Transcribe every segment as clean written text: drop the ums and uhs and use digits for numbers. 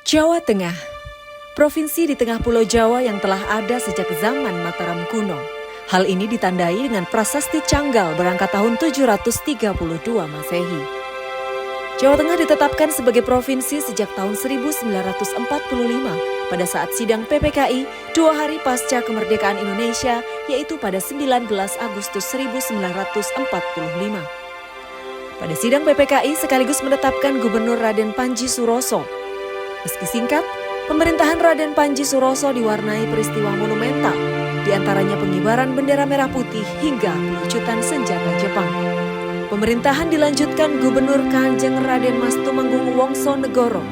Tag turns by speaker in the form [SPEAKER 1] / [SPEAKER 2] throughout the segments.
[SPEAKER 1] Jawa Tengah, provinsi di tengah Pulau Jawa yang telah ada sejak zaman Mataram kuno. Hal ini ditandai dengan prasasti Canggal berangkat tahun 732 Masehi. Jawa Tengah ditetapkan sebagai provinsi sejak tahun 1945 pada saat sidang PPKI 2 hari pasca kemerdekaan Indonesia, yaitu pada 19 Agustus 1945. Pada sidang PPKI sekaligus menetapkan Gubernur Raden Panji Suroso. Meski singkat, pemerintahan Raden Panji Suroso diwarnai peristiwa monumental, di antaranya pengibaran bendera merah putih hingga pelucutan senjata Jepang. Pemerintahan dilanjutkan Gubernur Kanjeng Raden Mas Tumenggung Wongsonegoro.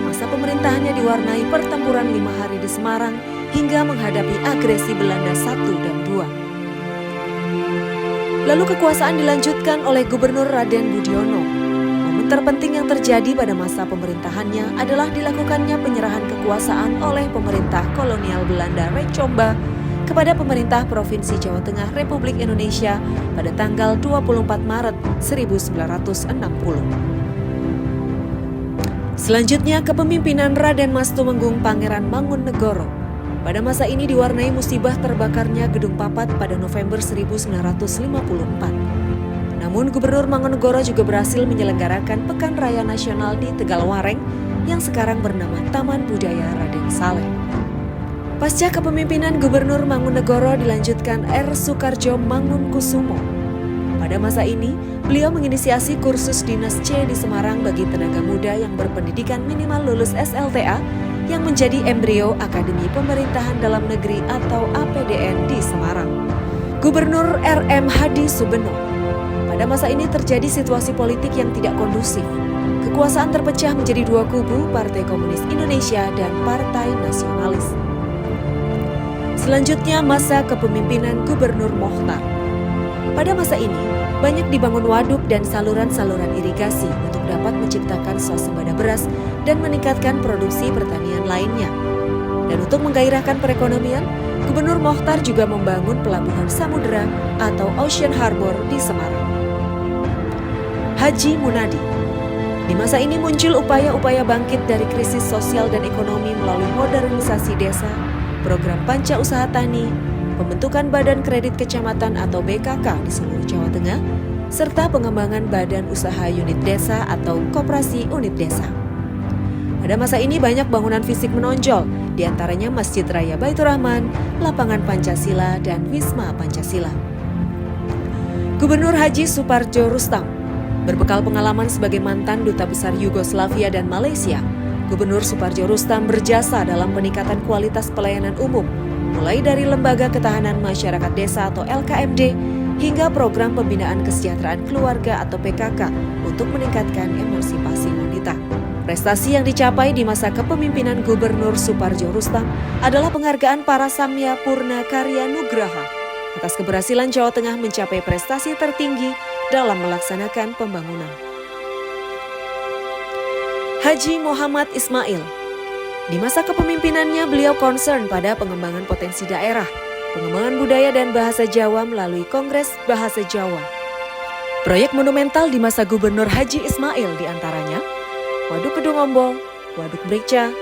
[SPEAKER 1] Masa pemerintahannya diwarnai pertempuran 5 hari di Semarang hingga menghadapi agresi Belanda 1 dan 2. Lalu kekuasaan dilanjutkan oleh Gubernur Raden Budiono. Terpenting yang terjadi pada masa pemerintahannya adalah dilakukannya penyerahan kekuasaan oleh pemerintah kolonial Belanda Recomba kepada pemerintah Provinsi Jawa Tengah Republik Indonesia pada tanggal 24 Maret 1960. Selanjutnya kepemimpinan Raden Mas Tumenggung Pangeran Mangunegoro. Pada masa ini diwarnai musibah terbakarnya Gedung Papat pada November 1954. Namun Gubernur Mangunegoro juga berhasil menyelenggarakan Pekan Raya Nasional di Tegalwareng yang sekarang bernama Taman Budaya Raden Saleh. Pasca kepemimpinan Gubernur Mangunegoro dilanjutkan R. Soekarjo Mangunkusumo. Pada masa ini, beliau menginisiasi kursus Dinas C di Semarang bagi tenaga muda yang berpendidikan minimal lulus SLTA yang menjadi embrio Akademi Pemerintahan Dalam Negeri atau APDN di Semarang. Gubernur R.M. Hadi Subeno. Pada masa ini terjadi situasi politik yang tidak kondusif. Kekuasaan terpecah menjadi 2 kubu, Partai Komunis Indonesia dan Partai Nasionalis. Selanjutnya masa kepemimpinan Gubernur Mochtar. Pada masa ini, banyak dibangun waduk dan saluran-saluran irigasi untuk dapat menciptakan swasembada beras dan meningkatkan produksi pertanian lainnya. Dan untuk menggairahkan perekonomian, Gubernur Mochtar juga membangun pelabuhan samudera atau Ocean Harbor di Semarang. Haji Munadi. Di masa ini muncul upaya-upaya bangkit dari krisis sosial dan ekonomi melalui modernisasi desa, program Panca Usaha Tani, pembentukan Badan Kredit Kecamatan atau BKK di seluruh Jawa Tengah, serta pengembangan Badan Usaha Unit Desa atau Koperasi Unit Desa. Pada masa ini banyak bangunan fisik menonjol, di antaranya Masjid Raya Baitur Rahman, Lapangan Pancasila, dan Wisma Pancasila. Gubernur Haji Suparjo Rustam. Berbekal pengalaman sebagai mantan Duta Besar Yugoslavia dan Malaysia, Gubernur Suparjo Rustam berjasa dalam peningkatan kualitas pelayanan umum, mulai dari Lembaga Ketahanan Masyarakat Desa atau LKMD, hingga program pembinaan kesejahteraan keluarga atau PKK untuk meningkatkan emansipasi wanita. Prestasi yang dicapai di masa kepemimpinan Gubernur Suparjo Rustam adalah penghargaan para Samya Purna Karya Nugraha atas keberhasilan Jawa Tengah mencapai prestasi tertinggi dalam melaksanakan pembangunan. Haji Muhammad Ismail. Di masa kepemimpinannya beliau concern pada pengembangan potensi daerah, pengembangan budaya dan bahasa Jawa melalui Kongres Bahasa Jawa. Proyek monumental di masa Gubernur Haji Ismail diantaranya Waduk Kedung Ombo, Waduk Mrica,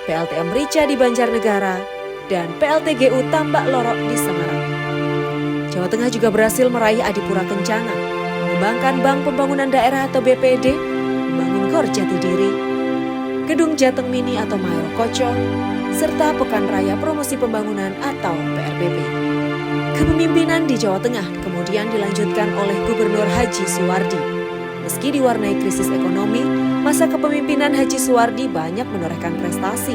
[SPEAKER 1] PLTM Mrica di Banjarnegara, dan PLTGU Tambak Lorok di Semarang. Jawa Tengah juga berhasil meraih Adipura Kencana, mengembangkan Bank Pembangunan Daerah atau BPD, membangun Gor Jatidiri, Gedung Jateng Mini atau Mayor Koco, serta Pekan Raya Promosi Pembangunan atau PRPP. Kepemimpinan di Jawa Tengah kemudian dilanjutkan oleh Gubernur Haji Suwardi. Meski diwarnai krisis ekonomi, masa kepemimpinan Haji Suwardi banyak menorehkan prestasi,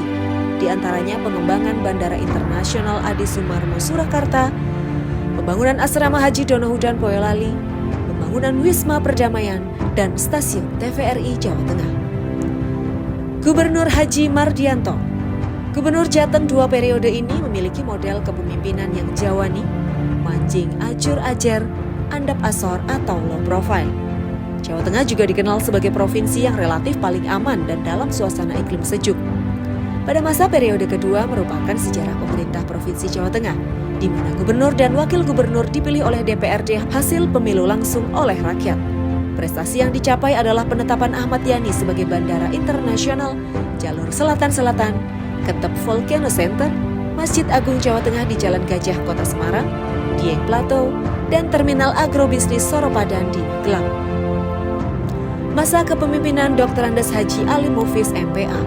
[SPEAKER 1] di antaranya pengembangan Bandara Internasional Adi Sumarmo Surakarta, pembangunan Asrama Haji Donohudan Boyolali, pembangunan Wisma Perdamaian, dan Stasiun TVRI Jawa Tengah. Gubernur Haji Mardianto. Gubernur Jateng 2 periode ini memiliki model kepemimpinan yang Jawani, mancing acur ajar, andap asor atau low profile. Jawa Tengah juga dikenal sebagai provinsi yang relatif paling aman dan dalam suasana iklim sejuk. Pada masa periode kedua merupakan sejarah pemerintah Provinsi Jawa Tengah, di mana gubernur dan wakil gubernur dipilih oleh DPRD hasil pemilu langsung oleh rakyat. Prestasi yang dicapai adalah penetapan Ahmad Yani sebagai bandara internasional jalur selatan-selatan, Ketep Volcano Center, Masjid Agung Jawa Tengah di Jalan Gajah Kota Semarang, Dieng Plateau, dan Terminal Agrobisnis Soropadan di Magelang. Masa kepemimpinan Dr. Andes Haji Ali Mufis MPA.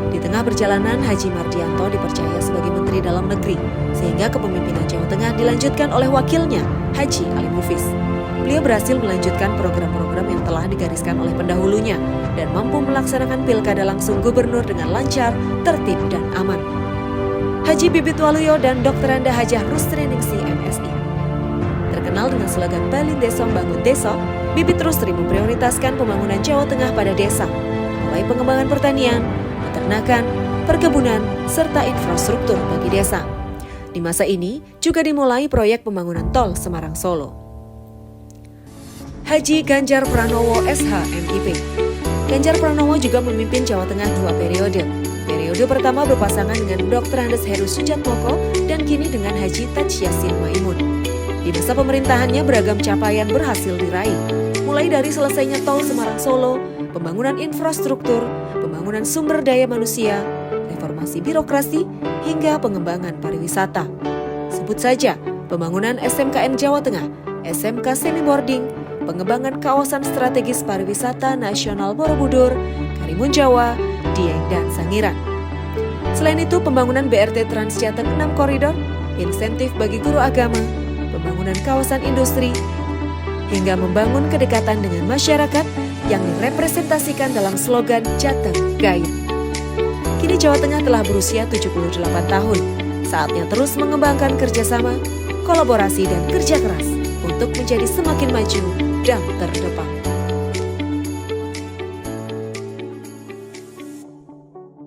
[SPEAKER 1] Di tengah perjalanan, Haji Mardianto dipercaya sebagai Menteri Dalam Negeri, sehingga kepemimpinan Jawa Tengah dilanjutkan oleh wakilnya, Haji Ali Mufis. Beliau berhasil melanjutkan program-program yang telah digariskan oleh pendahulunya dan mampu melaksanakan pilkada langsung gubernur dengan lancar, tertib, dan aman. Haji Bibit Waluyo dan Dr. Anda Hajah Rustri-Ningsih MSI. Terkenal dengan slogan Bali Desa Bangun Desa, Bibit Rustri memprioritaskan pembangunan Jawa Tengah pada desa, mulai pengembangan pertanian, peternakan, perkebunan, serta infrastruktur bagi desa. Di masa ini juga dimulai proyek pembangunan tol Semarang-Solo. Haji Ganjar Pranowo SH MIP. Ganjar Pranowo juga memimpin Jawa Tengah 2 periode. Periode pertama berpasangan dengan Dr. Andes Heru Sujatmoko dan kini dengan Haji Taj Yassin Maimun. Di masa pemerintahannya beragam capaian berhasil diraih, mulai dari selesainya tol Semarang-Solo, pembangunan infrastruktur, pembangunan sumber daya manusia, reformasi birokrasi, hingga pengembangan pariwisata. Sebut saja pembangunan SMKN Jawa Tengah, SMK Semi Boarding, pengembangan kawasan strategis pariwisata nasional Borobudur, Karimun Jawa, Dieng, dan Sangiran. Selain itu, pembangunan BRT Transjateng 6 koridor, insentif bagi guru agama, pembangunan kawasan industri, hingga membangun kedekatan dengan masyarakat yang direpresentasikan dalam slogan Jateng Gaya. Kini Jawa Tengah telah berusia 78 tahun. Saatnya terus mengembangkan kerjasama, kolaborasi, dan kerja keras untuk menjadi semakin maju dan terdepan.